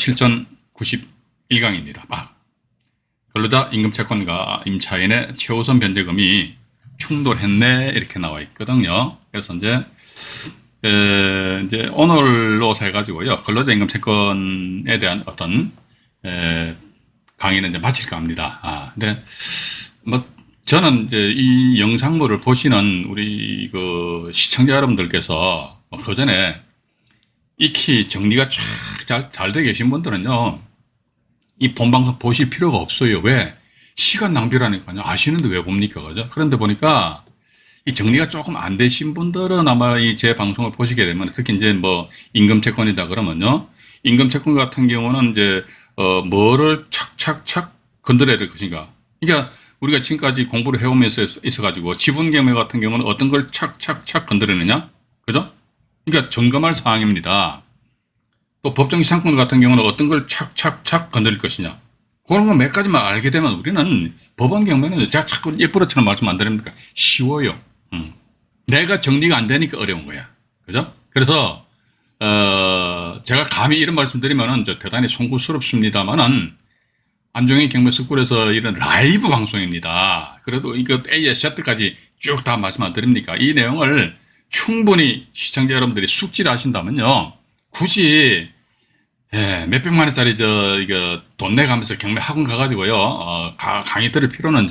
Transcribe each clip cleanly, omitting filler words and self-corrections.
7,091강입니다. 근로자 임금채권과 임차인의 최우선 변제금이 충돌했네 이렇게 나와 있거든요. 그래서 이제 오늘로 해가지고요 근로자 임금채권에 대한 어떤 강의는 이제 마칠까 합니다. 근데 뭐 저는 이제 이 영상물을 보시는 우리 그 시청자 여러분들께서 그 전에 익히 정리가 쫙 잘 돼 계신 분들은요 이 본방송 보실 필요가 없어요. 왜? 시간 낭비라니까요. 아시는데 왜 봅니까? 그죠? 그런데 보니까 이 정리가 조금 안 되신 분들은 아마 이 제 방송을 보시게 되면 특히 이제 뭐 임금채권이다 그러면요. 임금채권 같은 경우는 이제 뭐를 착착착 건드려야 될 것인가. 그러니까 우리가 지금까지 공부를 해오면서 있어가지고 지분경매 같은 경우는 어떤 걸 착착착 건드리느냐. 그죠? 그러니까 점검할 사항입니다. 또 법정지상권 같은 경우는 어떤 걸 착착착 건드릴 것이냐. 그런 거 몇 가지만 알게 되면 우리는 법원 경매는 제가 자꾸 예쁘러처럼 말씀 안 드립니까? 쉬워요. 내가 정리가 안 되니까 어려운 거야. 그죠? 그래서, 제가 감히 이런 말씀 드리면은 대단히 송구스럽습니다만은 안종의 경매스쿨에서 이런 라이브 방송입니다. 그래도 이거 A에서 Z까지 쭉 다 말씀 안 드립니까? 이 내용을 충분히 시청자 여러분들이 숙지를 하신다면요. 굳이 몇백만 원짜리 이거 돈 내가면서 경매 학원 가가지고요 강의 들을 필요는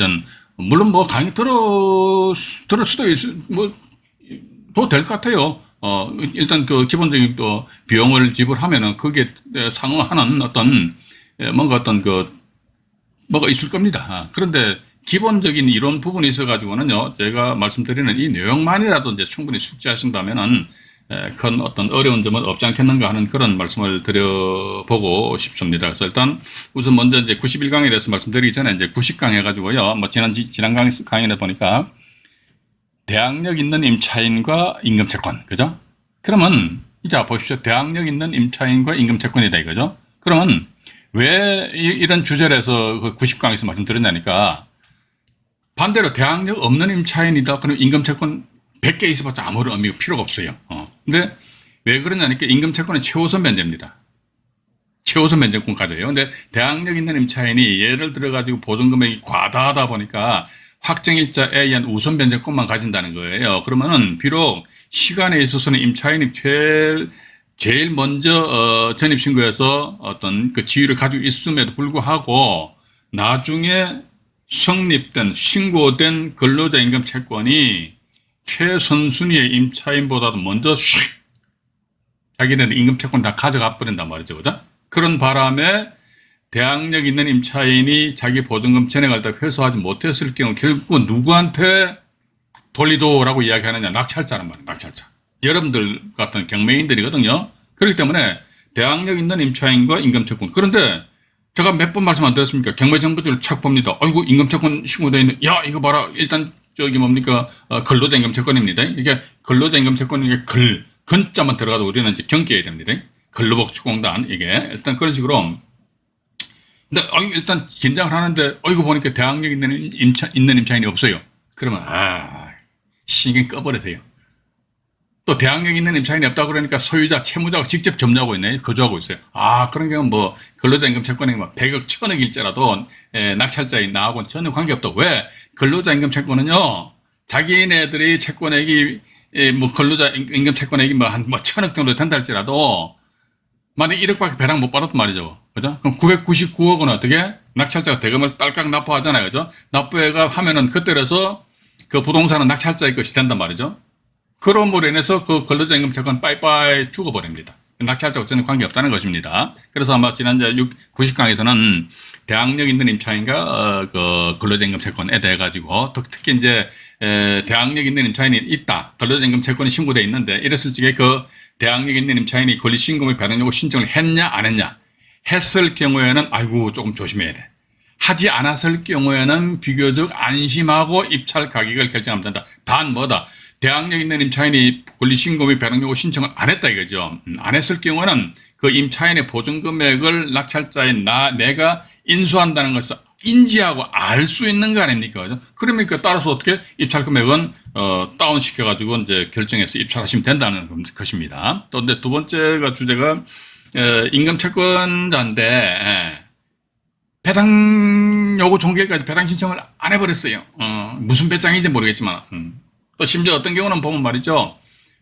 물론 뭐 강의 들을 수도 더 될 것 같아요. 일단 그 기본적인 또 비용을 지불하면은 그게 상응하는 어떤 뭔가 어떤 뭐가 있을 겁니다. 그런데 기본적인 이론 부분이 있어가지고는요 제가 말씀드리는 이 내용만이라도 이제 충분히 숙지하신다면은 큰 어떤 어려운 점은 없지 않겠는가 하는 그런 말씀을 드려보고 싶습니다. 그래서 일단 우선 먼저 이제 91강에 대해서 말씀드리기 전에 이제 90강 해가지고요. 뭐 지난 강의에 보니까 대항력 있는 임차인과 임금채권. 그죠? 그러면 이제 보십시오. 대항력 있는 임차인과 임금채권이다 이거죠? 그러면 왜 이런 주제를 해서 90강에서 말씀드렸냐니까 반대로 대항력 없는 임차인이다. 그럼 임금채권 100개 있어봤자 아무런 의미가 필요가 없어요. 근데 왜 그러냐니까 임금채권은 최우선 변제입니다. 최우선 변제권 가져요. 근데 대항력 있는 임차인이 예를 들어가지고 보증금액이 과다하다 보니까 확정일자에 의한 우선 변제권만 가진다는 거예요. 그러면은 비록 시간에 있어서는 임차인이 제일 먼저 전입신고해서 어떤 그 지위를 가지고 있음에도 불구하고 나중에 성립된 신고된 근로자 임금채권이 최선순위의 임차인보다도 먼저 슉 자기네들 임금채권 다 가져가 버린단 말이죠. 그죠? 그런 바람에 대항력 있는 임차인이 자기 보증금 전액을 다 회수하지 못했을 경우 결국 누구한테 돌리도라고 이야기하느냐. 낙찰자란 말이에요. 낙찰자. 여러분들 같은 경매인들이거든요. 그렇기 때문에 대항력 있는 임차인과 임금채권. 그런데 제가 몇 번 말씀 안 드렸습니까? 경매정보지를 착 봅니다. 아이고 임금채권 신고되어 있는 야 이거 봐라. 일단 뭡니까? 근로자 임금채권입니다. 이게 근로자 임금채권이 근자만 들어가도 우리는 이제 경계해야 됩니다. 근로복지공단 이게 일단 그런 식으로. 근데 일단 긴장을 하는데 이거 보니까 대항력 있는 임차인이 없어요. 그러면 신경 꺼버리세요. 또 대항력 있는 임차인이 없다 그러니까 소유자, 채무자가 직접 점유하고 있네, 거주하고 있어요. 그런 경우는 뭐 근로자 임금채권이 100억, 1000억일지라도 낙찰자인 나하고는 전혀 관계없다. 왜? 근로자 임금채권은요, 자기네들이 채권액이 뭐 근로자 임금채권액이 뭐 1000억 정도 된다 할지라도 만약 1억밖에 배당 못 받았단 말이죠. 그죠? 그럼 999억은 어떻게? 낙찰자가 대금을 딸깍 납부하잖아요. 그죠? 납부해가 하면은 그때라서 그 부동산은 낙찰자의 것이 된단 말이죠. 그럼으로 인해서 그 근로자 임금채권 빠이빠이 죽어버립니다. 낙찰자와 전혀 관계없다는 것입니다. 그래서 아마 지난 90강에서는 대항력 있는 임차인과 그 근로자 임금채권에 대해 가지고 특히 이제 대항력 있는 임차인이 있다. 근로자 임금채권이 신고되어 있는데 이랬을 적에 그 대항력 있는 임차인이 권리신고의 배당 요구 신청을 했냐 안 했냐. 했을 경우에는 조금 조심해야 돼. 하지 않았을 경우에는 비교적 안심하고 입찰 가격을 결정하면 된다. 단 뭐다. 대항력 있는 임차인이 권리신고의 배당 요구 신청을 안 했다 이거죠. 안 했을 경우에는 그 임차인의 보증금액을 낙찰자인 내가 인수한다는 것을 인지하고 알 수 있는 거 아닙니까? 그죠? 그러니까 따라서 어떻게 입찰 금액은 다운시켜가지고 이제 결정해서 입찰하시면 된다는 것입니다. 또 근데 두 번째가 주제가 임금 채권자인데, 배당 요구 종결까지 배당 신청을 안 해버렸어요. 무슨 배짱인지 모르겠지만. 또 심지어 어떤 경우는 보면 말이죠.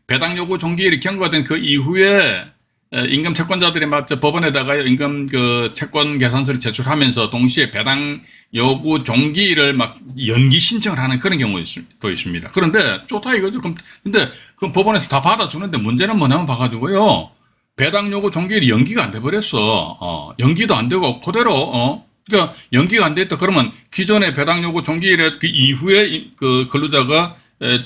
배당 요구 종결이 경과된 그 이후에 임금 채권자들이 맞죠. 법원에다가 임금 그 채권 계산서를 제출하면서 동시에 배당 요구 종기를 막 연기 신청을 하는 그런 경우도 있습니다. 그런데 좋다 이거죠. 근데 그 법원에서 다 받아주는데 문제는 뭐냐면 봐가지고요. 배당 요구 종결이 연기가 안 돼버렸어. 연기도 안 되고 그대로 그러니까 연기가 안 됐다 그러면 기존의 배당 요구 종결의 그 이후에 그 근로자가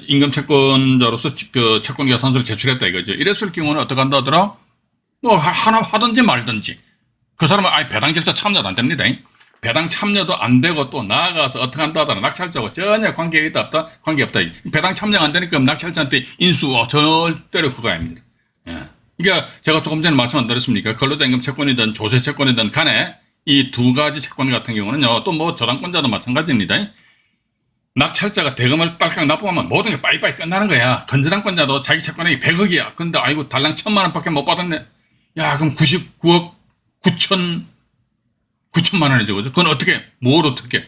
임금 채권자로서 그 채권 계산서를 제출했다 이거죠. 이랬을 경우는 어떻게 한다더라? 뭐 하나 하든지 말든지 그 사람은 아예 배당 절차 참여도 안 됩니다. 배당 참여도 안 되고 또 나아가서 어떻게 한다더라 낙찰자하고 전혀 관계가 없다. 관계없다. 배당 참여가 안 되니까 낙찰자한테 인수 절대로 그거 아닙니다. 예. 그러니까 제가 조금 전에 말씀 안 드렸습니까? 근로자 임금 채권이든 조세 채권이든 간에 이 두 가지 채권 같은 경우는요. 또 뭐 저당권자도 마찬가지입니다. 낙찰자가 대금을 딸깍 납부하면 모든 게 빠이빠이 끝나는 거야. 건저당권자도 자기 채권액이 100억이야. 근데 아이고 달랑 1000만 원밖에 못 받았네. 야 그럼 99억 9천만 원이죠. 그죠? 그건 어떻게 뭘 어떻게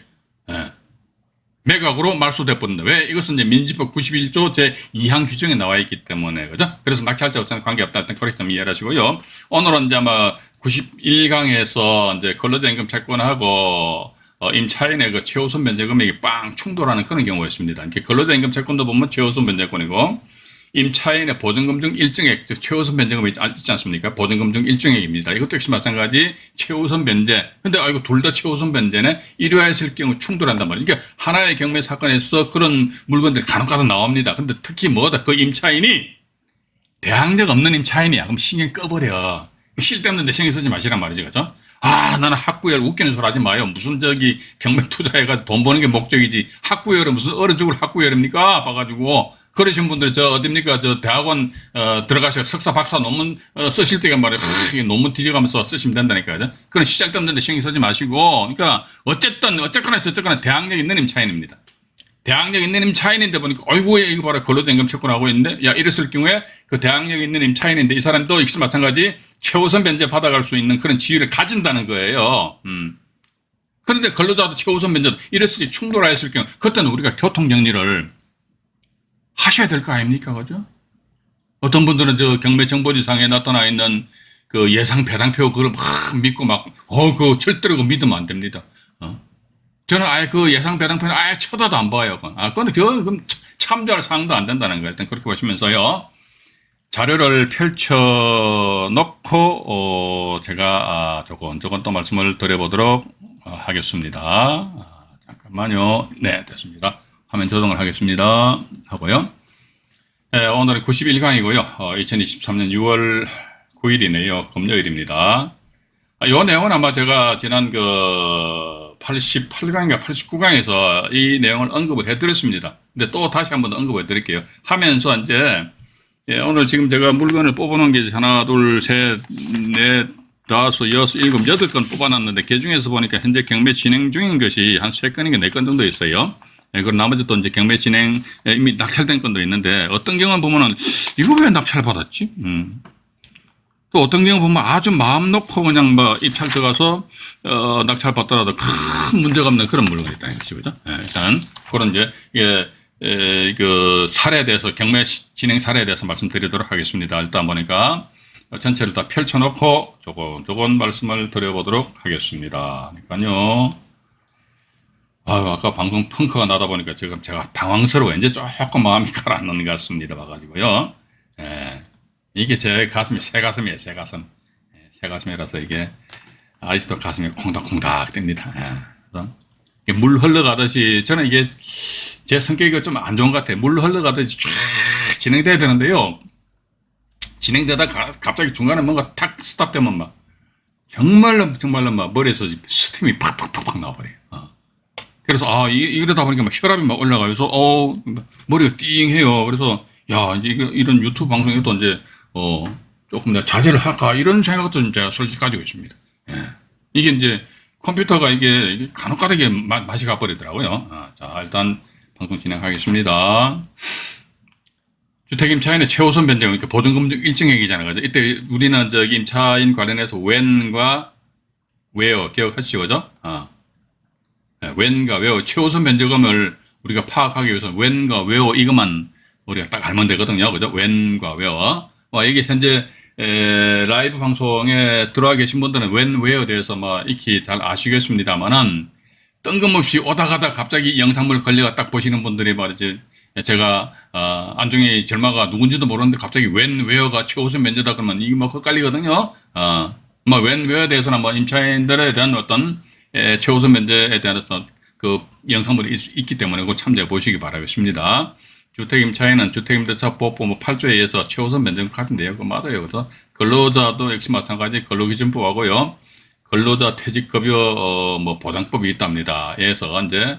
매각으로 말소돼 버린다. 왜? 이것은 이제 민지법 91조 제2항 규정에 나와 있기 때문에 그죠? 그래서 낙찰자 어차피 관계없다. 일단 그렇게 좀 이해를 하시고요. 오늘은 이제 아마 91강에서 이제 근로자 임금 채권하고 임차인의 그 최우선 변제 금액이 빵 충돌하는 그런 경우가 있습니다. 이렇게 근로자 임금 채권도 보면 최우선 변제권이고 임차인의 보증금 중 일정액, 즉 최우선 변제금이 있지 않습니까? 보증금 중 일정액입니다. 이것도 역시 마찬가지 최우선 변제. 근데 이거 둘 다 최우선 변제네. 이러했을 경우 충돌한단 말이에요. 그러니까 하나의 경매 사건에서 그런 물건들이 간혹가다 나옵니다. 근데 특히 뭐다? 그 임차인이 대항력 없는 임차인이야. 그럼 신경 꺼버려. 쓸데없는데 신경 쓰지 마시란 말이죠. 그죠? 나는 학구열 웃기는 소리 하지 마요. 무슨 경매 투자해가지고 돈 버는 게 목적이지. 학구열은 무슨 얼어 죽을 학구열입니까? 봐가지고. 그러신 분들 어딥니까? 대학원 들어가셔서 석사 박사 논문 쓰실 때가 말이에요. 논문 뒤져가면서 쓰시면 된다니까요. 그건 시작도 없는데 신경 쓰지 마시고. 그러니까 어쨌거나 저쨌거나 대항력 있는 임차인입니다. 대항력 있는 임차인인데 보니까 어이구 이거 봐라 근로자 임금 채권하고 있는데 야 이랬을 경우에 그 대항력 있는 임차인인데 이 사람도 역시 마찬가지 최우선 변제 받아갈 수 있는 그런 지위를 가진다는 거예요. 그런데 근로자도 최우선 변제도 이랬을 때 충돌하였을 경우 그때는 우리가 교통정리를 하셔야 될 거 아닙니까? 그죠? 어떤 분들은 경매 정보지상에 나타나 있는 그 예상 배당표 그걸 막 믿고 그거 절대로 믿으면 안 됩니다. 저는 아예 그 예상 배당표는 아예 쳐다도 안 봐요. 그런데 그건 참조할 사항도 안 된다는 거예요. 일단 그렇게 보시면서요. 자료를 펼쳐놓고, 제가, 조금 또 말씀을 드려보도록 하겠습니다. 잠깐만요. 네, 됐습니다. 화면 조정을 하겠습니다. 하고요. 네, 오늘은 91강이고요. 2023년 6월 9일이네요. 금요일입니다. 이 내용은 아마 제가 지난 88강인가 89강에서 이 내용을 언급을 해드렸습니다. 근데 또 다시 한번 언급을 해드릴게요. 하면서 이제, 오늘 지금 제가 물건을 뽑아놓은 게 하나, 둘, 셋, 넷, 다섯, 여섯, 일곱, 8건 뽑아놨는데 그 중에서 보니까 현재 경매 진행 중인 것이 한 3건인가 4건 정도 있어요. 그리고 나머지 또 이제 경매 진행, 이미 낙찰된 건도 있는데 어떤 경우는 보면은 이거 왜 낙찰 받았지? 또 어떤 경우 보면 아주 마음 놓고 그냥 입찰 들어가서, 낙찰 받더라도 큰 문제가 없는 그런 물건이 있다는 것이죠. 그죠? 일단, 그런 그 사례에 대해서, 경매 진행 사례에 대해서 말씀드리도록 하겠습니다. 일단 보니까 전체를 다 펼쳐놓고 조금 말씀을 드려보도록 하겠습니다. 그러니까요. 아까 방송 펑크가 나다 보니까 지금 제가 당황스러워. 이제 조금 마음이 가라앉는 것 같습니다. 봐가지고요. 이게 제 가슴이 새 가슴이에요. 새 가슴. 새 가슴이라서 이게 아직도 가슴이 콩닥콩닥 됩니다. 그래서 물 흘러가듯이 저는 이게 제 성격이 좀 안 좋은 것 같아요. 물 흘러가듯이 쫙 진행돼야 되는데요. 진행되다 갑자기 중간에 뭔가 탁 스탑되면 정말로 머리에서 스팀이 팍팍팍팍 나와버려요. 그래서 이러다 보니까 혈압이 올라가면서 머리가 띵해요. 그래서 야 이제 이런 유튜브 방송에도 이제 조금 내가 자제를 할까 이런 생각도 제가 솔직히 가지고 있습니다. 이게 이제 컴퓨터가 이게 간혹가다게 맛이 가버리더라고요. 자 일단 방송 진행하겠습니다. 주택 임차인의 최우선 변제금, 그러니까 보증금 중 일정액이잖아요. 그죠? 이때 우리는 저기 임차인 관련해서 when과 where 기억하시죠? 그죠? when과 where 최우선 변제금을 우리가 파악하기 위해서 when과 where 이것만 우리가 딱 알면 되거든요. 그죠? when과 where. 이게 현재 라이브 방송에 들어와 계신 분들은 when, where에 대해서 익히 잘 아시겠습니다만은 뜬금없이 오다 가다 갑자기 영상물 걸려가 딱 보시는 분들이 말이지, 제가 안중에 절마가 누군지도 모르는데 갑자기 when, where가 최우선 변제다 그러면 이게 헷갈리거든요. when, where에 대해서는 임차인들에 대한 어떤 최우선 변제에 대한 어떤 그 영상물이 있기 때문에 그거 참조해 보시기 바라겠습니다. 주택임차인은 주택임대차보호법 8조에 의해서 최우선 변제금 같은데요. 그거 맞아요. 그래서 근로자도 역시 마찬가지 근로기준법하고요. 근로자 퇴직급여 보장법이 있답니다. 에서 이제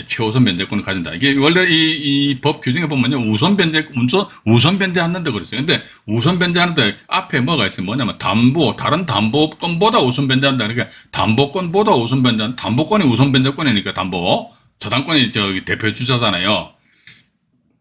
최우선 변제권을 가진다. 이게 원래 이 법 규정에 보면요. 우선 변제하는데 그랬어요. 근데 우선 변제하는데 앞에 뭐가 있어요? 뭐냐면 다른 담보권보다 우선 변제한다. 그러니까 담보권보다 우선 변제한다. 담보권이 우선 변제권이니까 저당권이 저기 대표 주자잖아요.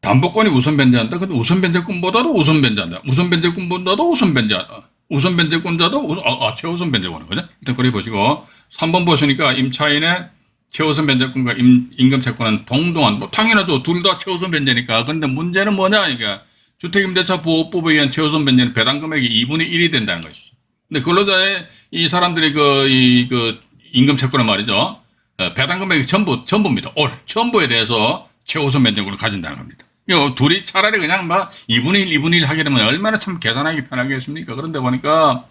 담보권이 우선 변제한다. 근데 우선 변제권보다도 우선 변제한다. 우선 변제권보다도 우선 변제한다. 우선 변제권자도 최우선 변제권. 그죠? 일단 그래 보시고 3번 보시니까 임차인의 최우선 변제권과 임금 채권은 동등한, 당연하죠. 둘 다 최우선 변제니까. 근데 문제는 뭐냐? 그러니까 주택임대차 보호법에 의한 최우선 변제는 배당 금액이 2분의 1이 된다는 것이죠. 근데 근로자의 이 사람들이 그 임금 채권은 말이죠. 배당 금액이 전부입니다. 전부에 대해서 최우선 변제권을 가진다는 겁니다. 둘이 차라리 그냥 2분의 1, 2분의 1 하게 되면 얼마나 참 계산하기 편하겠습니까? 그런데 보니까,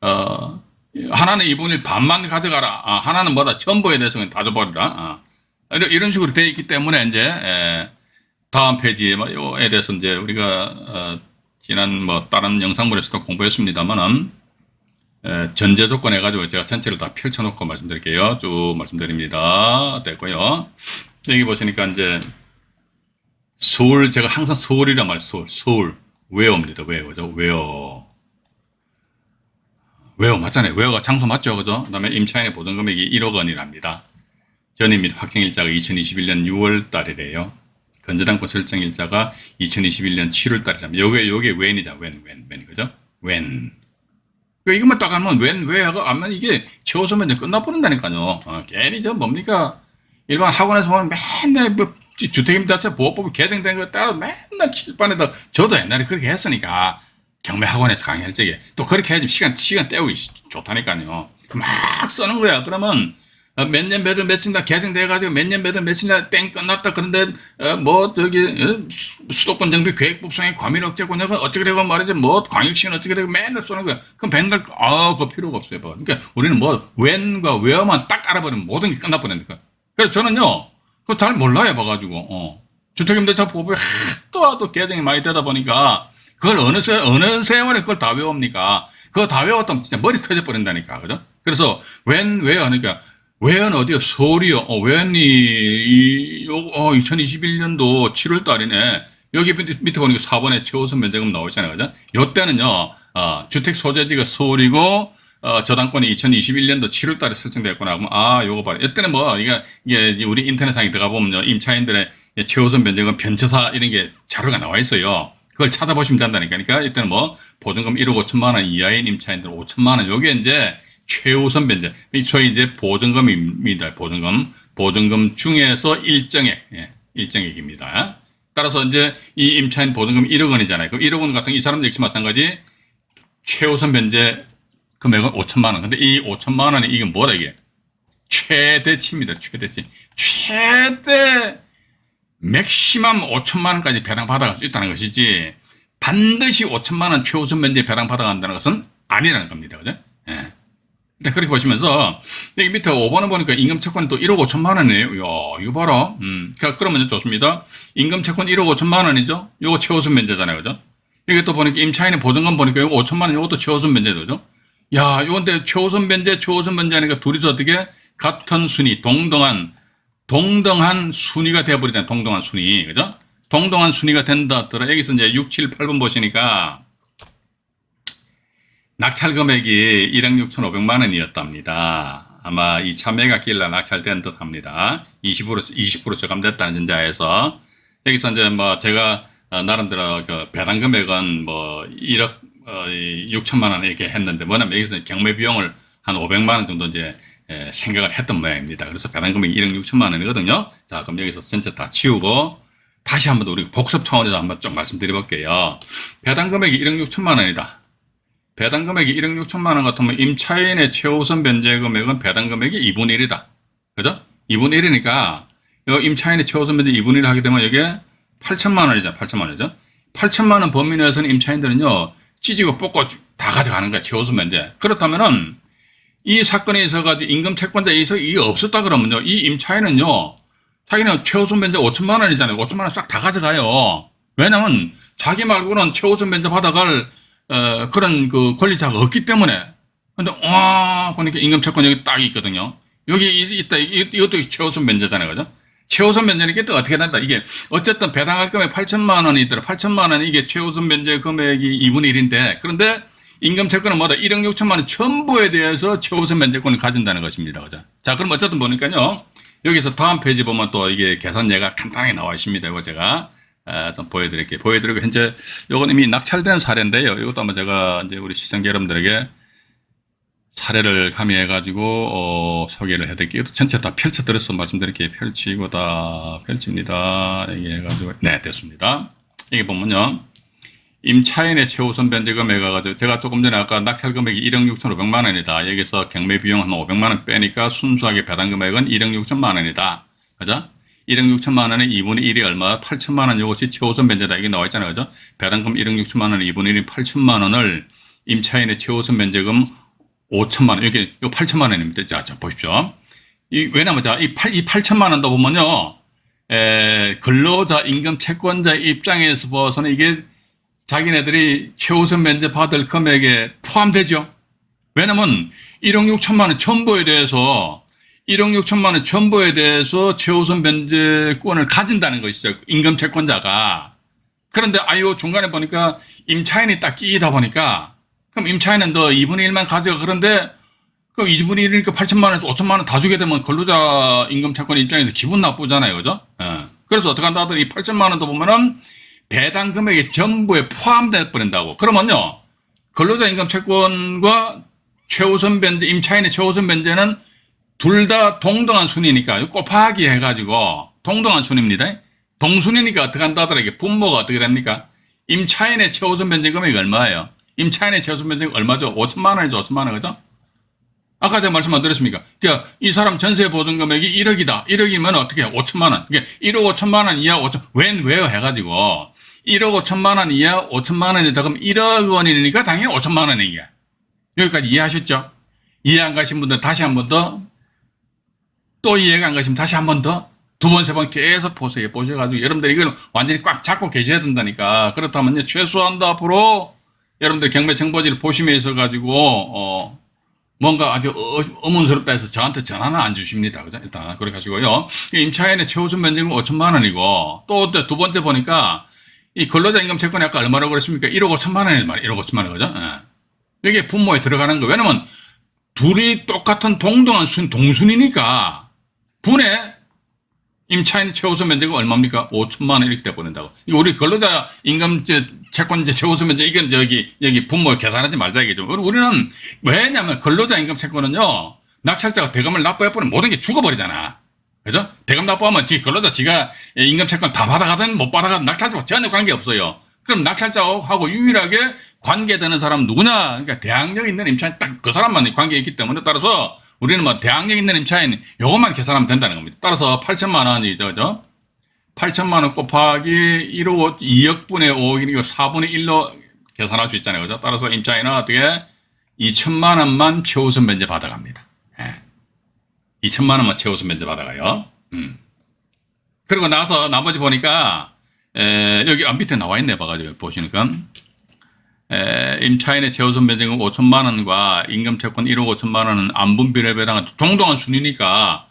하나는 2분의 1 반만 가져가라. 하나는 전부에 대해서 그냥 다 줘버리라. 이런 식으로 되어 있기 때문에 이제, 다음 페이지에 대해서 이제 우리가, 지난 다른 영상물에서도 공부했습니다만은, 전제 조건 해가지고 제가 전체를 다 펼쳐놓고 말씀드릴게요. 쭉 말씀드립니다. 됐고요. 여기 보시니까 이제, 서울, 제가 항상 서울이란 말이에요. 서울. 웨어입니다. 웨어죠. 웨어 맞잖아요. 웨어가 장소 맞죠. 그죠? 그 다음에 임차인의 보증금액이 1억 원이랍니다. 전입 및 확정일자가 2021년 6월 달이래요. 건저당권 설정일자가 2021년 7월 달이랍니다. 요게 when이죠. when. 그죠? when. 이것만 딱 하면 where가 하면 이게 최우선 변제 끝나버린다니까요. 괜히 뭡니까? 일반 학원에서 보면 맨날 주택임대차 보호법이 개정된 거 따라 맨날 칠판에다, 저도 옛날에 그렇게 했으니까 경매 학원에서 강의할 적에 또 그렇게 해야지 시간 때우기 좋다니까요. 막 쓰는 거야. 그러면 몇 년 몇월 며칠 날 개정돼가지고 몇 년 몇월 며칠 날 땡 끝났다. 그런데 수도권 정비 계획법상의 과밀 억제권자가 어떻게 되고 말이지 광역시는 어떻게 되고 맨날 쓰는 거야. 그럼 맨날 그거 필요가 없어요. 그러니까 우리는 when과 where만 딱 알아버리면 모든 게 끝나버리니까. 그래서 저는요, 그거 잘 몰라요, 봐가지고, 주택임대차 보호법이 또 개정이 많이 되다 보니까, 그걸 어느 세월에 그걸 다 외웁니까? 그거 다 외웠다면 진짜 머리 터져버린다니까, 그죠? 그래서, where 하니까, where는 어디요? 서울이요. when이, 2021년도 7월 달이네. 여기 밑에 보니까 4번에 최우선 변제금 나오잖아요, 그죠? 요때는요, 주택 소재지가 서울이고, 저당권이 2021년도 7월 달에 설정됐구나. 그럼, 요거 봐라. 이때는 이게 우리 인터넷상에 들어가 보면요. 임차인들의 최우선 변제금 변처사 이런 게 자료가 나와 있어요. 그걸 찾아보시면 된다니까. 그러니까 이때는 보증금 1억 5천만 원 이하인 임차인들 5천만 원. 요게 이제 최우선 변제. 소위 이제 보증금입니다. 보증금 중에서 일정액입니다. 따라서 이제 이 임차인 보증금 1억 원이잖아요. 그럼 1억 원 같은 이 사람들 역시 마찬가지 최우선 변제 금액은 5천만 원. 근데 이 5천만 원이 이게 뭐라 이게? 최대치입니다. 최대치. 최대 맥시멈 5천만 원까지 배당 받아갈 수 있다는 것이지 반드시 5천만 원 최우선 변제 배당 받아간다는 것은 아니라는 겁니다. 그죠? 예. 일단 그렇게 보시면서 여기 밑에 5번을 보니까 임금 채권이 또 1억 5천만 원이에요. 이야, 이거 봐라. 그러면 좋습니다. 임금 채권 1억 5천만 원이죠? 요거 최우선 변제잖아요. 그죠? 여기 또 보니까 임차인의 보증금 보니까 요거 5천만 원 요것도 최우선 변제죠. 그죠? 야, 요건데 최우선 변제 하니까 둘이서 어떻게 같은 순위, 동등한 순위가 되어버리잖아요. 동등한 순위. 그죠? 동등한 순위가 된다. 여기서 이제 6, 7, 8번 보시니까 낙찰 금액이 1억 6,500만 원이었답니다. 아마 이 참매가 길라 낙찰된 듯 합니다. 20% 저감됐다는 전자에서 여기서 이제 제가 나름대로 그 배당 금액은 뭐 1억 6천만 원 이렇게 했는데 뭐냐면 여기서 경매 비용을 한 500만 원 정도 이제 생각을 했던 모양입니다. 그래서 배당 금액이 1억 6천만 원이거든요. 자, 그럼 여기서 전체 다 치우고 다시 한번 우리 복습 차원에서 한번 좀 말씀드려볼게요. 배당 금액이 1억 6천만 원이다. 배당 금액이 1억 6천만 원 같으면 임차인의 최우선 변제 금액은 배당 금액이 2분의 1이다. 그죠? 2분의 1이니까 임차인의 최우선 변제 2분의 1 하게 되면 이게 8천만 원이죠. 8천만 원이죠. 8천만 원 범위 내에서는 임차인들은요, 찢고 뽑고 다 가져가는 거야. 최우선 변제. 그렇다면은 이 사건에 있어가지고 임금 채권자에 있어 이게 없었다 그러면요, 이 임차인은요, 자기는 최우선 변제 5천만 원이잖아요. 5천만 원 싹 다 가져가요. 왜냐면 자기 말고는 최우선 변제 받아갈 그런 그 권리자가 없기 때문에. 근데 보니까 임금 채권 여기 딱 있거든요. 여기 있다. 이것도 최우선 변제잖아요. 그죠? 최우선 변제니까 또 어떻게 된다. 이게 어쨌든 배당할 금액 8천만 원이 있더라. 8천만 원이 이게 최우선 변제 금액이 2분의 1인데, 그런데 임금 채권은 뭐다? 1억 6천만 원 전부에 대해서 최우선 변제권을 가진다는 것입니다. 그죠? 자, 그럼 어쨌든 보니까요, 여기서 다음 페이지 보면 또 이게 계산예가 간단하게 나와 있습니다. 이거 제가 좀 보여드릴게요. 보여드리고, 현재 요건 이미 낙찰된 사례인데요. 이것도 한번 제가 이제 우리 시청자 여러분들에게 사례를 가미해가지고 소개를 해드릴게요. 전체 다 펼쳐드려서 말씀드릴게요. 펼치고 다 펼칩니다. 이게 해가지고 네, 됐습니다. 이게 보면요, 임차인의 최우선 변제 금액 해가지고 제가 조금 전에 아까 낙찰 금액이 1억 6,500만 원이다. 여기서 경매 비용 한 500만 원 빼니까 순수하게 배당 금액은 1억 6천만 원이다. 그죠? 1억 6천만 원의 2분의 1이 얼마? 8천만 원. 이것이 최우선 변제다. 이게 나와 있잖아요. 그죠? 배당금 1억 6천만 원의 2분의 1인 8천만 원을 임차인의 최우선 변제금 5천만 원. 이게 8천만 원입니다. 자, 보십시오. 왜냐면 이 8천만 원도 보면요, 근로자 임금 채권자 입장에서 봐서는 이게 자기네들이 최우선 변제 받을 금액에 포함되죠. 왜냐면 1억 6천만 원 전부에 대해서 1억 6천만 원 전부에 대해서 최우선 변제권을 가진다는 것이죠. 임금 채권자가. 그런데 중간에 보니까 임차인이 딱 끼이다 보니까, 그럼 임차인은 너 2분의 1만 가져가. 그런데 그 2분의 1이니까 8천만 원에서 5천만 원 다 주게 되면 근로자 임금 채권 입장에서 기분 나쁘잖아요. 그죠? 그래서 어떻게 한다 하더니 이 8천만 원도 보면은 배당 금액의 전부에 포함돼 버린다고. 그러면요, 근로자 임금 채권과 최우선 변제, 임차인의 최우선 변제는 둘 다 동등한 순위니까 곱하기 해가지고 동등한 순위입니다. 동순위니까 어떻게 한다 하더라. 이게 분모가 어떻게 됩니까? 임차인의 최우선 변제 금액이 얼마예요? 임차인의 최우선 변제가 얼마죠? 5천만 원이죠. 5천만 원. 그죠? 아까 제가 말씀 안 드렸습니까? 그러니까 이 사람 전세 보증 금액이 1억이다. 1억이면 어떻게 해? 5천만 원. 그러니까 1억 5천만 원 이하 5천, 왜요? 해가지고 1억 5천만 원 이하 5천만 원이다. 그럼 1억 원이니까 당연히 5천만 원이야. 여기까지 이해하셨죠? 이해 안 가신 분들 다시 한 번 더, 또 이해가 안 가시면 다시 한 번 더, 두 번, 세 번 계속 보세요. 보셔가지고 여러분들 이걸 완전히 꽉 잡고 계셔야 된다니까. 그렇다면 최소한 앞으로 여러분들 경매 정보지를 보시면 있어가지고, 뭔가 아주 어문스럽다 해서 저한테 전화는 안 주십니다. 그죠? 일단, 그렇게 하시고요. 임차인의 최우선 변제금 5천만 원이고, 또 두 번째 보니까, 이 근로자 임금 채권이 아까 얼마라고 그랬습니까? 1억 5천만 원이 말이에요. 1억 5천만 원, 그죠? 이게 분모에 들어가는 거. 왜냐면, 둘이 똑같은 동등한 동순이니까, 분의 임차인 최우선 변제금 얼마입니까? 5천만 원 이렇게 돼버린다고. 이거 우리 근로자 임금 채권제 최우선 변제, 이건 여기 분모에 계산하지 말자 이게죠. 우리는, 왜냐면 근로자 임금 채권은요, 낙찰자가 대금을 납부해버리면 모든 게 죽어버리잖아. 그죠? 대금 납부하면 근로자 지가 임금 채권 다 받아가든 못 받아가든 낙찰자와 전혀 관계없어요. 그럼 낙찰자하고 유일하게 관계되는 사람 누구냐? 그러니까 대항력 있는 임차인 딱 그 사람만 관계 있기 때문에, 따라서 우리는 뭐 대항력 있는 임차인 요것만 계산하면 된다는 겁니다. 따라서 8천만 원이죠. 그죠? 8천만 원 곱하기 1억 2억분의 5억이니까 4분의 1로 계산할 수 있잖아요. 그죠? 따라서 임차인은 어떻게 2천만 원만 최우선 변제 받아갑니다. 2천만 원만 최우선 변제 받아가요. 그리고 나서 나머지 보니까 여기 밑에 나와 있네. 봐가지고 보시니까 임차인의 최우선 변제금 5천만 원과 임금채권 1억 5천만 원은 안분비례 배당은 동등한 순위니까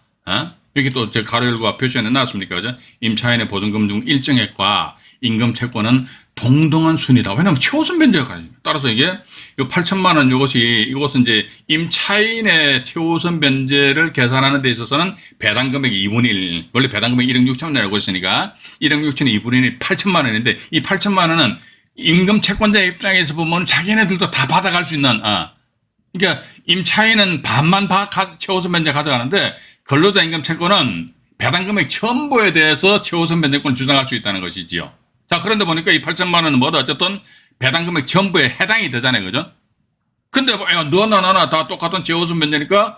여기 또 제 가로 열고 표시해 놨습니까? 그죠? 임차인의 보증금 중 일정액과 임금 채권은 동등한 순이다. 왜냐하면 최우선 변제가 가지. 따라서 이게 요 8천만 원 이것은 이제 임차인의 최우선 변제를 계산하는 데 있어서는 배당 금액이 2분의 1. 원래 배당 금액이 1억 6천 원이라고 했으니까 1억 6천이 2분의 1이 8천만 원인데 이 8천만 원은 임금 채권자 입장에서 보면 자기네들도 다 받아갈 수 있는, 그러니까 임차인은 반만 최우선 변제 가져가는데 근로자 임금 채권은 배당 금액 전부에 대해서 최우선 변제권을 주장할 수 있다는 것이지요. 자, 그런데 보니까 이 8천만 원은 뭐다? 어쨌든 배당 금액 전부에 해당이 되잖아요. 그죠? 근데 너나 다 똑같은 최우선 변제니까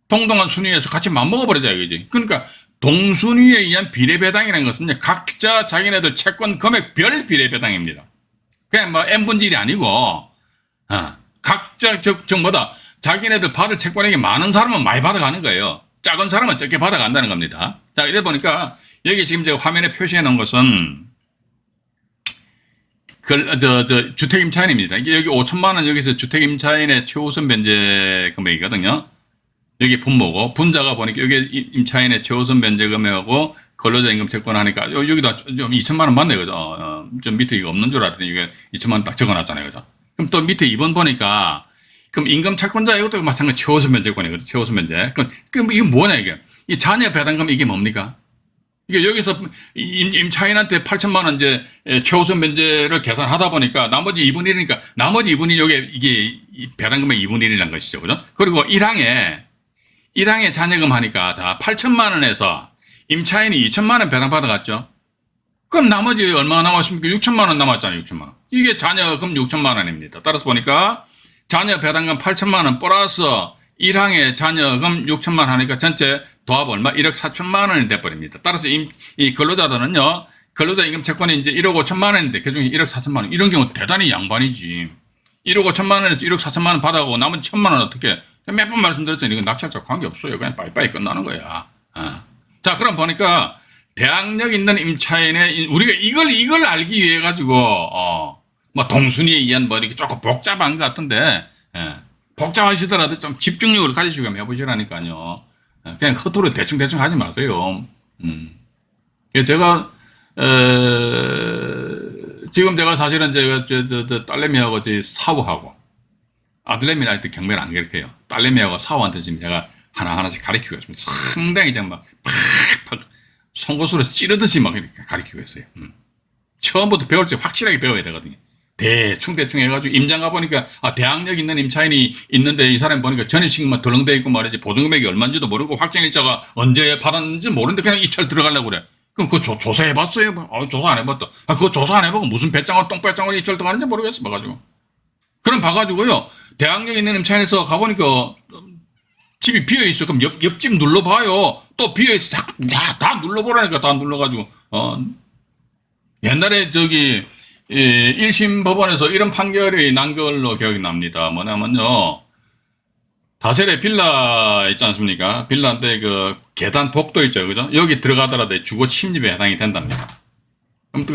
동등한 순위에서 같이 맞먹어버리자 이거지. 그러니까 동순위에 의한 비례배당이라는 것은 각자 자기네들 채권 금액별 비례배당입니다. 그냥 뭐 n분질이 아니고, 각자 뭐다? 자기네들 받을 채권액이 많은 사람은 많이 받아가는 거예요. 작은 사람은 적게 받아간다는 겁니다. 자, 이래 보니까 여기 지금 제가 화면에 표시해 놓은 것은 주택 임차인입니다. 이게 여기 5천만 원 여기서 주택 임차인의 최우선 변제 금액이거든요. 여기 분모고 분자가 보니까 여기 임차인의 최우선 변제 금액하고 근로자 임금 채권 하니까 여기도 좀 2천만 원 맞네, 그죠? 좀 밑에 이거 없는 줄 알았더니 이게 2천만 원 딱 적어놨잖아요, 그죠? 그럼 또 밑에 2번 보니까 그럼 임금 채권자 이것도 마찬가지 최우선 변제권이거든, 최우선 변제. 그럼 이게 뭐냐 이게? 이 자녀 배당금 이게 뭡니까? 이게 여기서 임차인한테 8천만 원 이제 최우선 변제를 계산하다 보니까 나머지 2분의 1이니까 나머지 2분의 1 이게 배당금의 2분의 1이라는 것이죠, 그죠? 그리고 1항에 자녀금 하니까 자 8천만 원에서 임차인이 2천만 원 배당 받아갔죠. 그럼 나머지 얼마가 남았습니까? 6천만 원 남았잖아요. 6천만 원. 이게 자녀금 6천만 원입니다. 따라서 보니까 자녀 배당금 8천만 원 플러스 1항에 자녀금 6천만 원 하니까 전체 도합 얼마? 1억 4천만 원이 돼버립니다. 따라서 이 근로자들은요, 근로자 임금 채권이 이제 1억 5천만 원인데 그중에 1억 4천만 원. 이런 경우 대단히 양반이지. 1억 5천만 원에서 1억 4천만 원 받아가고 나머지 1천만 원 어떻게? 몇 번 말씀드렸더니 이건 낙찰자 관계없어요. 그냥 빠이빠이 끝나는 거야. 자, 그럼 보니까 대항력 있는 임차인의 우리가 이걸 알기 위해 가지고 뭐 동순위에 의한 뭐 이렇게 조금 복잡한 것 같은데 복잡하시더라도 좀 집중력을 가지시고 한번 해보시라니까요. 그냥 허투루 대충 하지 마세요. 제가 지금 제가 사실은 제가 딸내미하고 사우하고 아들내미는 아직도 경매를 안 가르쳐요. 딸내미하고 사우한테 지금 제가 하나하나씩 가르치고 있습니다. 상당히 그냥 막 팍팍 송곳으로 찌르듯이 막 이렇게 가르치고 있어요. 처음부터 배울 때 확실하게 배워야 되거든요. 대충 해가지고 임장 가보니까 대항력 있는 임차인이 있는데 이 사람 보니까 전입신고만 덜렁대 있고 말이지 보증금액이 얼마인지도 모르고 확정일자가 언제 받았는지 모르는데 그냥 입찰 들어가려고 그래. 그럼 그거 조사해봤어요? 조사 안 해봤다. 그거 조사 안 해보고 무슨 배짱을 똥배짱을 입찰 들어가는지 모르겠어 봐가지고. 그럼 봐가지고요 대항력 있는 임차인에서 가보니까 집이 비어있어. 그럼 옆집 눌러봐요. 또 비어있어. 다 눌러보라니까 다 눌러가지고 옛날에 1심 법원에서 이런 판결이 난 걸로 기억이 납니다. 뭐냐면요. 다세대 빌라 있지 않습니까? 빌라인데 그 계단 복도 있죠. 그죠? 여기 들어가더라도 주거 침입에 해당이 된답니다. 그럼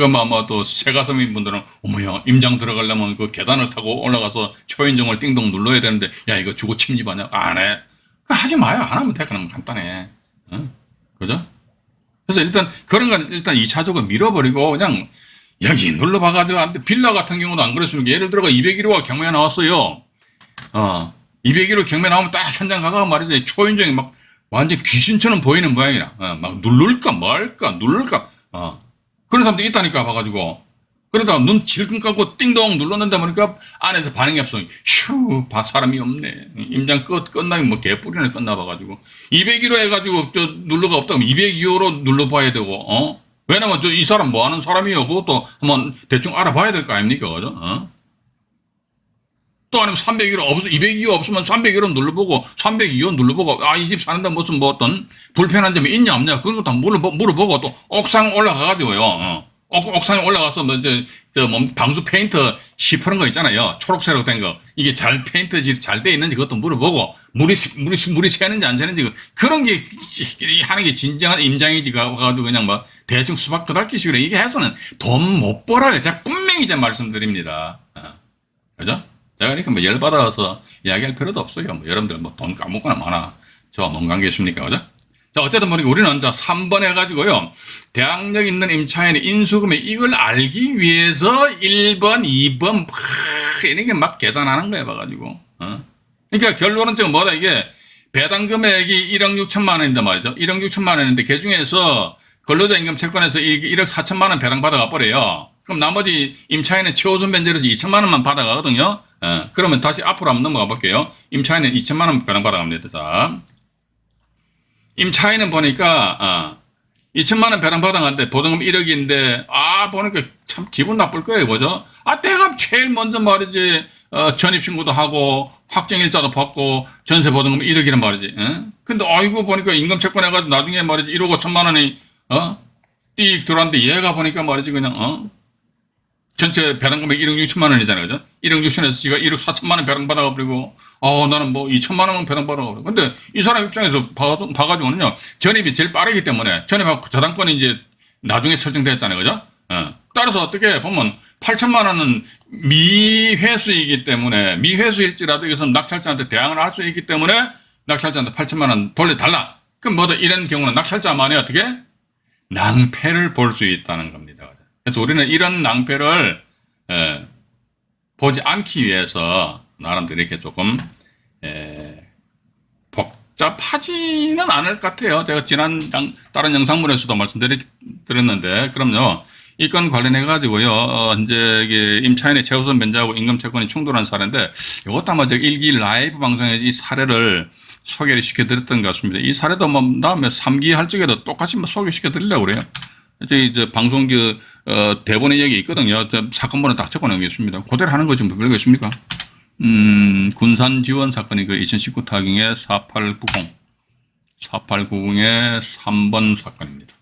또 새가슴인 분들은 어머야 임장 들어가려면 그 계단을 타고 올라가서 초인종을 띵동 눌러야 되는데 야 이거 주거 침입하냐? 안 해. 하지 마요. 안 하면 돼. 그럼 간단해. 그죠? 그래서 일단 그런 건 일단 2차적으로 밀어버리고 그냥 여기 눌러봐가지고 안 돼. 빌라 같은 경우도 안 그랬습니까? 예를 들어가 201호가 경매 나왔어요. 201호 경매 나오면 딱 현장 가가 말이죠. 초인종이 막 완전 귀신처럼 보이는 모양이라. 막 누를까 말까 누를까. 그런 사람도 있다니까 봐가지고. 그러다가 눈 질끈 감고 띵동 눌렀는데 보니까 안에서 반응이 없어. 휴, 사람이 없네. 임장 끝나면 뭐 개뿔이나 끝나봐가지고. 201호 해가지고 눌러가 없다고 202호로 눌러봐야 되고, 왜냐면 이 사람 뭐 하는 사람이요. 그것도 한번 대충 알아봐야 될 거 아닙니까? 그죠? 또 아니면 202호 없으면 301호 눌러보고, 302호 눌러보고, 이 집 사는데 무슨 뭐 어떤 불편한 점이 있냐, 없냐, 그런 것도 물어보고, 또 옥상 올라가가지고요, 옥상에 올라가서 방수 페인트 시퍼런 거 있잖아요. 초록색으로 된 거. 이게 잘 페인트질이 잘 돼 있는지 그것도 물어보고, 물이 새는지 안 새는지, 그런 게 하는 게 진정한 임장이지 가가지고 그냥 뭐 대충 수박 끄달기식으로 이게 해서는 돈 못 벌어요. 제가 분명히 말씀드립니다. 그죠? 제가 그러니까 뭐 열받아서 이야기할 필요도 없어요. 뭐 여러분들 뭐 돈 까먹거나 많아. 저와 뭔 관계십니까? 그죠? 자, 어쨌든 보니까 우리는 자, 3번 해가지고요. 대학력 있는 임차인의 인수금액 이걸 알기 위해서 1번, 2번 막 이렇게 막 계산하는 거야, 봐가지고. 그러니까 결론은 지금 뭐다, 이게 배당 금액이 1억 6천만 원인데 말이죠. 1억 6천만 원인데 그 중에서 근로자 임금 채권에서 1억 4천만 원 배당 받아가 버려요. 그럼 나머지 임차인은 최우선 변제로서 2천만 원만 받아가거든요. 그러면 다시 앞으로 한번 넘어가 볼게요. 임차인은 2천만 원 배당 받아갑니다. 자, 임차인은 보니까 2천만 원 배당 받아갔는데 보증금 1억인데 보니까 참 기분 나쁠 거예요. 그죠? 내가 제일 먼저 말이지 전입신고도 하고 확정일자도 받고 전세 보증금 1억이란 말이지. 근데 아이고 보니까 임금채권 해가지고 나중에 말이지 1억 5천만 원이 띡 들어왔는데 얘가 보니까 말이지 그냥 전체 배당금액 1억 6천만 원이잖아요. 그죠? 1억 6천에서 지가 1억 4천만 원 배당 받아가버리고, 나는 뭐 2천만 원만 배당 받아가버리고. 근데 이 사람 입장에서 봐가지고는요, 전입이 제일 빠르기 때문에, 전입하고 저당권이 이제 나중에 설정됐잖아요. 그죠? 따라서 어떻게 보면 8천만 원은 미회수이기 때문에, 미회수일지라도 이것은 낙찰자한테 대항을 할 수 있기 때문에, 낙찰자한테 8천만 원 돌려달라. 그럼 뭐다, 이런 경우는 낙찰자만이 어떻게? 낭패를 볼 수 있다는 겁니다. 그래서 우리는 이런 낭패를 보지 않기 위해서 나름대로 이렇게 조금 복잡하지는 않을 것 같아요. 제가 지난 다른 영상물에서도 말씀드렸는데, 그럼요. 이 건 관련해 가지고요. 이제 이게 임차인의 최우선 변제하고 임금채권이 충돌한 사례인데, 이것도 아마 제가 일기 라이브 방송에서 이 사례를 소개를 시켜드렸던 것 같습니다. 이 사례도 뭐 다음에 3기 할 적에도 똑같이 소개시켜드리려고 그래요. 이제 방송 대본에 여기 있거든요. 사건번호 딱 적어 놓겠습니다. 그대로 하는 거지 뭐 별거 있습니까? 군산 지원 사건이 2019 타경의 4890의 3번 사건입니다.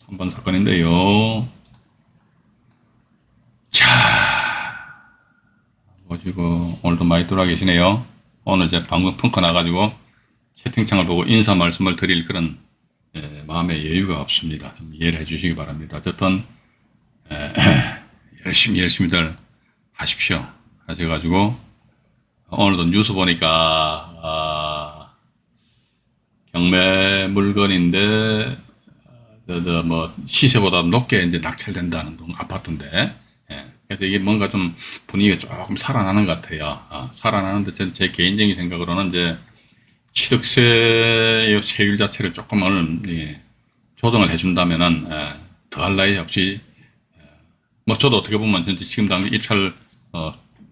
3번 사건인데요. 자, 지금 오늘도 많이 돌아와 계시네요. 오늘 제 방송 펑크 나가지고 채팅창을 보고 인사 말씀을 드릴 그런 마음의 여유가 없습니다. 좀 이해를 해주시기 바랍니다. 어쨌든 열심히들 하십시오. 하셔가지고 오늘도 뉴스 보니까 경매 물건인데 뭐 시세보다 높게 이제 낙찰된다는 아파트인데, 그래서 이게 뭔가 좀 분위기가 조금 살아나는 것 같아요. 살아나는데 제 개인적인 생각으로는 이제 취득세 세율 자체를 조금은 조정을 해준다면은 더할 나위 없이 뭐 저도 어떻게 보면 현재 지금 당시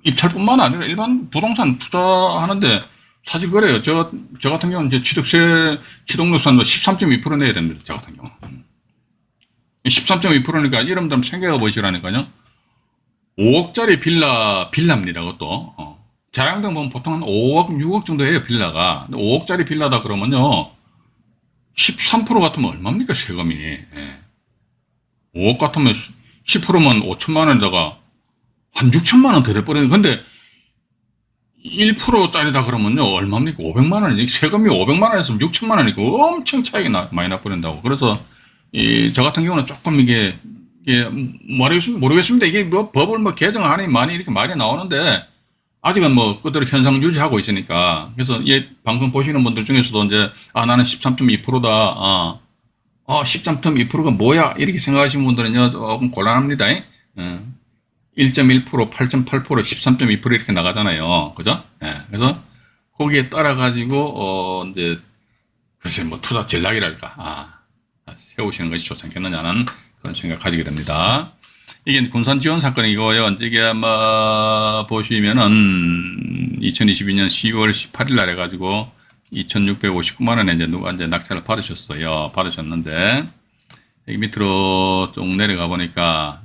입찰뿐만 아니라 일반 부동산 투자하는데 사실 그래요. 저 같은 경우는 이제 취득세치동료산도 13.2% 내야 됩니다. 저 같은 경우 13.2%니까 여러분들 생각해 보시라니까요. 5억짜리 빌라입니다. 그것도. 자양동 보면 보통 한 5억, 6억 정도 해요, 빌라가. 5억짜리 빌라다 그러면요. 13% 같으면 얼마입니까, 세금이. 5억 같으면 10%면 5천만 원에다가 한 6천만 원 더 돼버리는. 근데 1%짜리다 그러면요, 얼마입니까? 500만 원이지. 세금이 500만 원에서 6천만 원이니까 엄청 차이가 많이 나버린다고. 그래서, 저 같은 경우는 조금 이게 모르겠습니다. 이게 뭐 법을 개정하니 많이 이렇게 말이 나오는데, 아직은 뭐 그대로 현상 유지하고 있으니까. 그래서 이 방송 보시는 분들 중에서도 이제 나는 13.2%다. 13.2%가 뭐야? 이렇게 생각하시는 분들은요 조금 곤란합니다. 1.1%, 8.8%, 13.2% 이렇게 나가잖아요. 그죠? 그래서 거기에 따라 가지고 이제 글쎄 뭐 투자 전략이랄까 세우시는 것이 좋지 않겠느냐는 그런 생각 가지게 됩니다. 이게 군산 지원 사건이고요. 이게 아마 보시면은 2022년 10월 18일 날 해가지고 2,659만 원에 이제 누가 이제 낙찰을 받으셨어요. 받으셨는데 여기 밑으로 쭉 내려가 보니까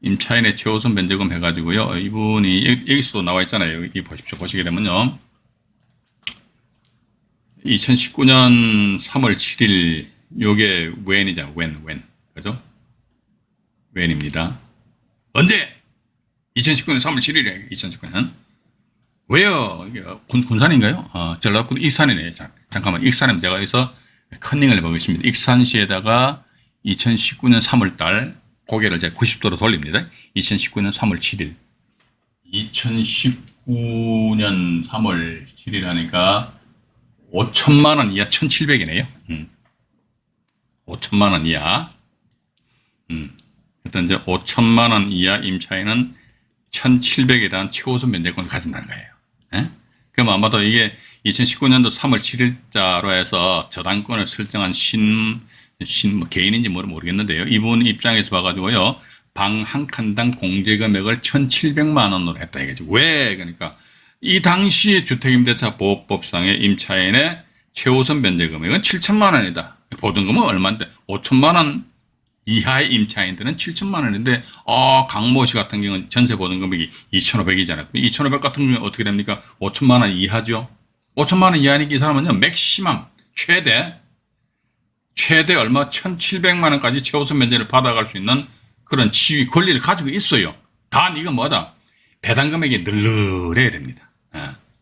임차인의 최우선 변제금 해가지고요. 이분이 여기서도 나와 있잖아요. 여기 보십시오. 보시게 되면요. 2019년 3월 7일 요게 웬이잖아. 웬. 그죠? 웬입니다. 언제? 2019년 3월 7일에 2019년. 왜요? 군산인가요? 전라북도 익산이네. 잠깐만. 익산이면 제가 여기서 컨닝을 해보겠습니다. 익산시에다가 2019년 3월 달 고개를 제가 90도로 돌립니다. 2019년 3월 7일. 2019 2019년 3월 7일 하니까 5천만 원 이하 1,700이네요. 5천만 원 이하. 일단 이제 5천만 원 이하 임차인은 1,700에 대한 최우선 면제권을 가진다는 거예요. 예? 그럼 아마도 이게 2019년도 3월 7일자로 해서 저당권을 설정한 뭐 개인인지 모르겠는데요. 이분 입장에서 봐가지고요. 방 한 칸당 공제 금액을 1,700만 원으로 했다 이거죠. 왜? 그러니까 이 당시 주택임대차 보호법상의 임차인의 최우선 면제 금액은 7천만 원이다. 보증금은 얼마인데 5천만 원 이하의 임차인들은 7천만 원인데 강모 씨 같은 경우는 전세 보증 금액이 2,500이잖아요. 2,500 같은 경우는 어떻게 됩니까? 5천만 원 이하죠. 5천만 원 이하니까 이 사람은요. 맥시멈 최대 얼마 1,700만 원까지 최우선 면제를 받아갈 수 있는 그런 지위 권리를 가지고 있어요. 단 이건 뭐다? 배당 금액이 늘려야 됩니다.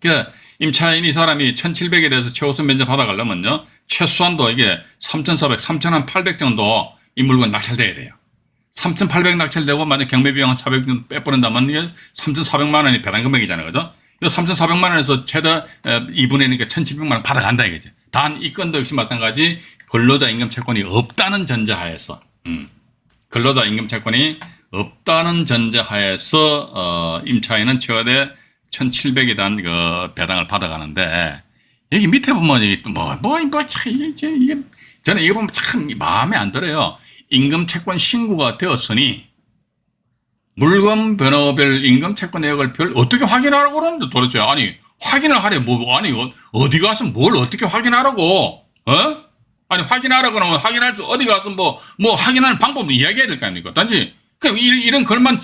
그러니까 임차인 이 사람이 1,700에 대해서 최우선 면제 받아가려면요. 최소한도 이게 3,400, 3,800 정도 이 물건 낙찰돼야 돼요. 3,800 낙찰되고 만약 경매비용 한 400 정도 빼버린다면 이게 3,400만 원이 배당 금액이잖아요. 그죠? 이 3,400만 원에서 최대 2분의 1이니까 1,700만 원 받아간다 이거죠. 단 이 건도 역시 마찬가지 근로자 임금 채권이 없다는 전제하에서 근로자 임금 채권이 없다는 전제하에서 임차인은 최대 1,700에 대한 그 배당을 받아가는데 여기 밑에 보면 이게 또 이게 저는 이거 보면 참 마음에 안 들어요. 임금 채권 신고가 되었으니 물건 번호별 임금 채권 내역을 어떻게 확인하라고 그러는데 도대체 아니 확인을 하래 아니 어디 가서 뭘 어떻게 확인하라고 아니 확인하라고 하면 확인할 수 어디 가서 뭐 확인하는 방법을 이야기해야 될 거 아닙니까? 단지 그냥 이런 글만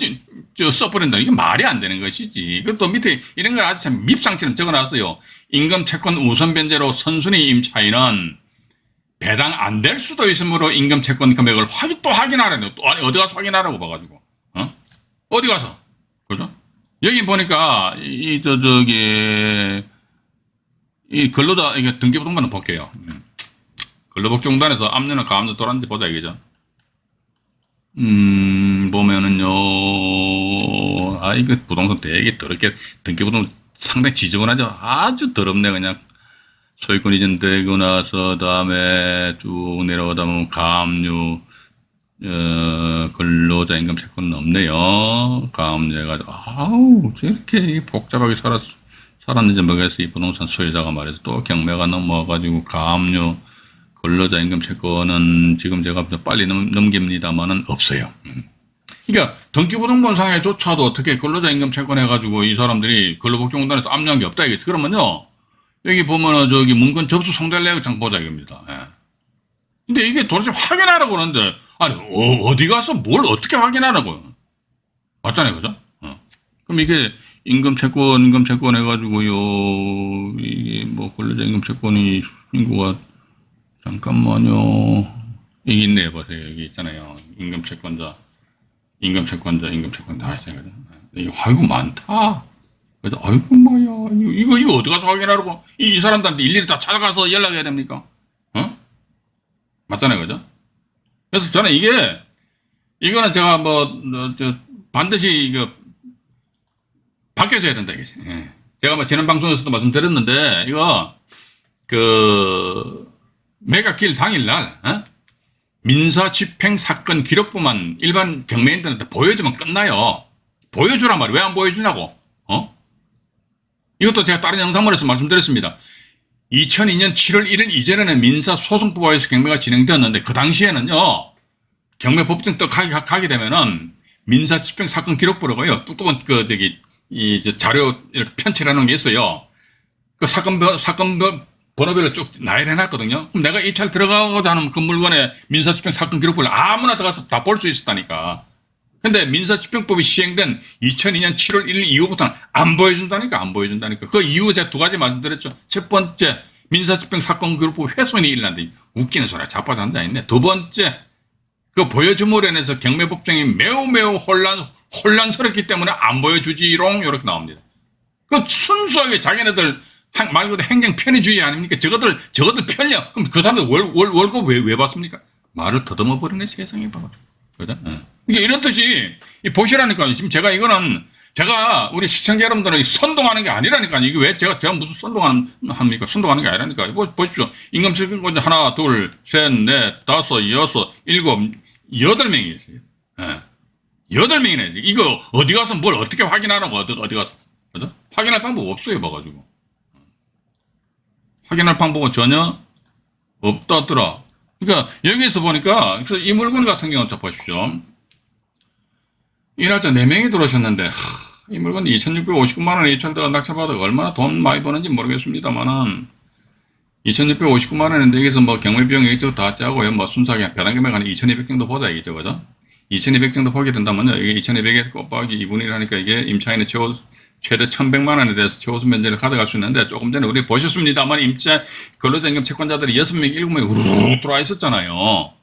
써버린다. 이게 말이 안 되는 것이지. 그것도 밑에 이런 거 아주 참 밉상처럼 적어놨어요. 임금 채권 우선 변제로 선순위 임차인은 배당 안 될 수도 있으므로 임금 채권 금액을 또 확인하라네요. 또 아니 어디 가서 확인하라고 봐가지고 어디 가서 그죠? 여기 보니까 이 근로자 이게 등기부등본을 볼게요. 근로복지공단에서 압류나 가압류 돌았는지 보자 이거죠. 보면은요, 이거 부동산 되게 더럽게, 등기부등본 상당히 지저분하죠. 아주 더럽네, 그냥. 소유권 이전되고 나서, 다음에 쭉 내려오다 보면, 가압류, 근로자 임금 채권은 없네요. 가압류 해가지고, 저렇게 복잡하게 살았는지 모르겠어. 이 부동산 소유자가 말해서 또 경매가 넘어와가지고, 가압류, 근로자 임금 채권은 지금 제가 빨리 넘깁니다만은 없어요. 그러니까 등기부등본상에조차도 어떻게 근로자 임금 채권 해가지고 이 사람들이 근로복지공단에서 압류한 게 없다 이게 그러면요 여기 보면은 저기 문건 접수 성달 내역장 보자 이겁니다. 근데 이게 도대체 확인하라고 그러는데 아니 어디 가서 뭘 어떻게 확인하라고요? 맞잖아요, 그죠? 그럼 이게 임금 채권 해가지고요 이게 뭐 근로자 임금 채권이 신고가 잠깐만요. 여기 있네요. 보세요. 여기 있잖아요. 임금 채권자. 이거 아이고 많다. 그래서 아이고 뭐야. 이거 어디 가서 확인하라고? 이 사람들한테 일일이 다 찾아가서 연락해야 됩니까? 맞잖아요, 그죠? 그래서 저는 이거는 제가 반드시 이거 바뀌어져야 된다 이게. 제가 지난 방송에서도 말씀드렸는데 이거 매각기일 당일날 민사 집행 사건 기록부만 일반 경매인들한테 보여주면 끝나요. 보여주란 말이에요. 왜 안 보여주냐고. 이것도 제가 다른 영상물에서 말씀드렸습니다. 2002년 7월 1일 이전에는 민사소송법화에서 경매가 진행되었는데 그 당시에는요. 경매법정 또 가게 되면은 민사집행 사건 기록부라고요. 뚜뚜한 자료를 편찬해놓은 게 있어요. 그 사건 번호별로 쭉 나열해놨거든요. 그럼 내가 입찰 들어가고자 하는 그 물건의 민사집행 사건 기록부를 아무나 들어가서 다 볼 수 있었다니까. 근데 민사집행법이 시행된 2002년 7월 1일 이후부터는 안 보여준다니까. 그 이후 제가 두 가지 말씀드렸죠. 첫 번째, 민사집행 사건 기록부 훼손이 일어난다. 웃기는 소리야. 자빠져 앉아있네. 두 번째, 그 보여줌으로 인해서 경매법정이 매우 혼란스럽기 때문에 안 보여주지롱. 이렇게 나옵니다. 그 순수하게 자기네들 말 그대로 행정 편의주의 아닙니까? 저것들 편려. 그럼 그 사람들 월급 왜 받습니까? 말을 더듬어 버리네, 세상에 봐가지고. 그죠? 이게 이런 뜻이, 보시라니까. 지금 제가 이거는 제가 우리 시청자 여러분들은 선동하는 게 아니라니까. 이게 왜 제가 무슨 선동합니까? 선동하는 게 아니라니까. 이거 보십시오. 임금 채권자 하나, 둘, 셋, 넷, 다섯, 여섯, 일곱, 8명이 있어요. 예. 8명이네. 이거 어디 가서 뭘 어떻게 확인하라고, 어디 가서. 그죠? 확인할 방법 없어요, 봐가지고. 확인할 방법은 전혀 없다더라. 그러니까 여기서 보니까 이 물건 같은 경우는 자 보십시오. 이 날짜 4명이 들어오셨는데 이 물건 2,659만 원에 입찰다가 낙찰받아 얼마나 돈 많이 버는지 모르겠습니다만은 2,659만 원인데 여기서 뭐 경매비용 이것저것 다 짜고요. 뭐 순수하게 배당금액 한 2,200 정도 보자이겠죠, 그죠? 2,200 정도 보게 된다면요. 이게 2,200에 곱하기 2분의 1 하니까 이게 임차인의 최대 1,100만 원에 대해서 최우수 면제를 가져갈 수 있는데 조금 전에 우리 보셨습니다만 임차 근로자임금 채권자들이 6명, 7명이 우르르 들어와 있었잖아요.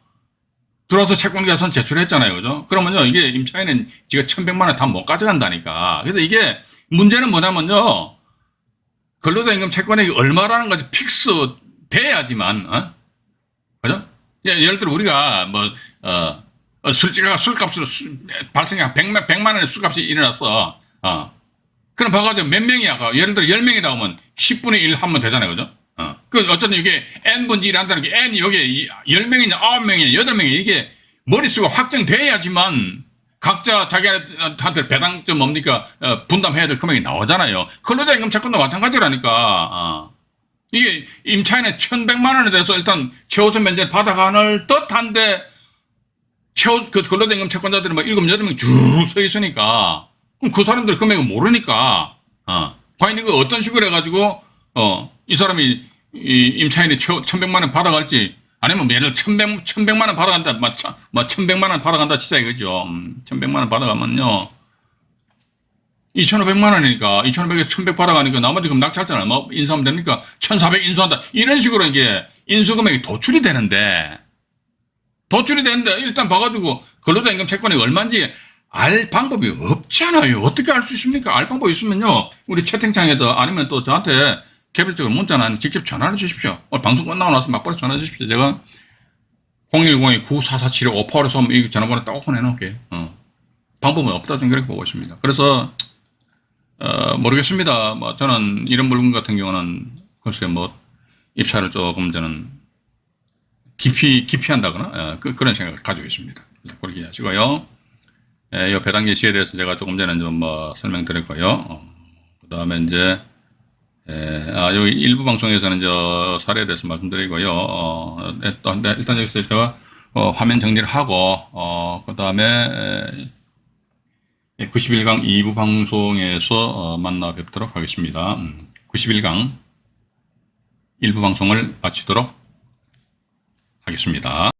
들어와서 채권 계산 제출했잖아요. 그죠? 그러면요. 이게 임차인은 지가 1,100만 원 다 못 가져간다니까. 그래서 이게 문제는 뭐냐면요. 근로자임금 채권액이 얼마라는 것이 픽스 돼야지만, 그죠? 예를 들어 우리가 술값으로 발생해 100만 원의 술값이 일어났어. 그럼 봐가지고 몇 명이야? 예를 들어 10명이다 하면 10분의 1 하면 되잖아요. 그죠? 어쨌든 이게 N분의 1 한다는 게 N이 여기 10명이냐, 9명이냐, 8명이냐, 이게 머릿수가 확정돼야지만 각자 자기한테 배당 좀 뭡니까, 분담해야 될 금액이 나오잖아요. 근로자임금 채권도 마찬가지라니까. 이게 임차인의 1,100만 원에 대해서 일단 최우선 면제를 받아가는 듯한데, 그 근로자임금 채권자들이 막 7, 8명 쭉 서 있으니까, 그럼 그 사람들 금액을 모르니까, 과연 이거 어떤 식으로 해가지고, 이 사람이, 임차인이 1,100만 원 받아갈지, 아니면 예를 들어 1,100만 원 받아간다, 1,100만 원 받아간다 치자 이거죠. 1,100만 원 받아가면요. 2,500만 원이니까, 2,500에 1,100 받아가니까 나머지 그럼 낙찰자는 뭐 인수하면 됩니까? 1,400 인수한다. 이런 식으로 이게 인수금액이 도출이 되는데, 일단 봐가지고 근로자임금 채권이 얼마인지 알 방법이 없잖아요. 어떻게 알 수 있습니까? 알 방법이 있으면요. 우리 채팅창에다 아니면 또 저한테 개별적으로 문자나 직접 전화를 주십시오. 방송 끝나고 나서 막바로 전화 주십시오. 제가 010-9447-58에서 이 전화번호 딱 오픈해 놓을게요. 방법은 없다 좀 그렇게 보고 있습니다. 그래서 모르겠습니다. 뭐 저는 이런 물건 같은 경우는 글쎄 뭐 입찰을 조금 저는 깊이 한다거나 그런 생각을 가지고 있습니다. 그렇게 하시고요. 이 배당 예시에 대해서 제가 조금 전에 좀 설명드렸고요. 그 다음에 이제 여기 일부 방송에서는 사례에 대해서 말씀드리고요. 일단 여기서 제가 화면 정리를 하고 그 다음에 91강 2부 방송에서 만나 뵙도록 하겠습니다. 91강 1부 방송을 마치도록 하겠습니다.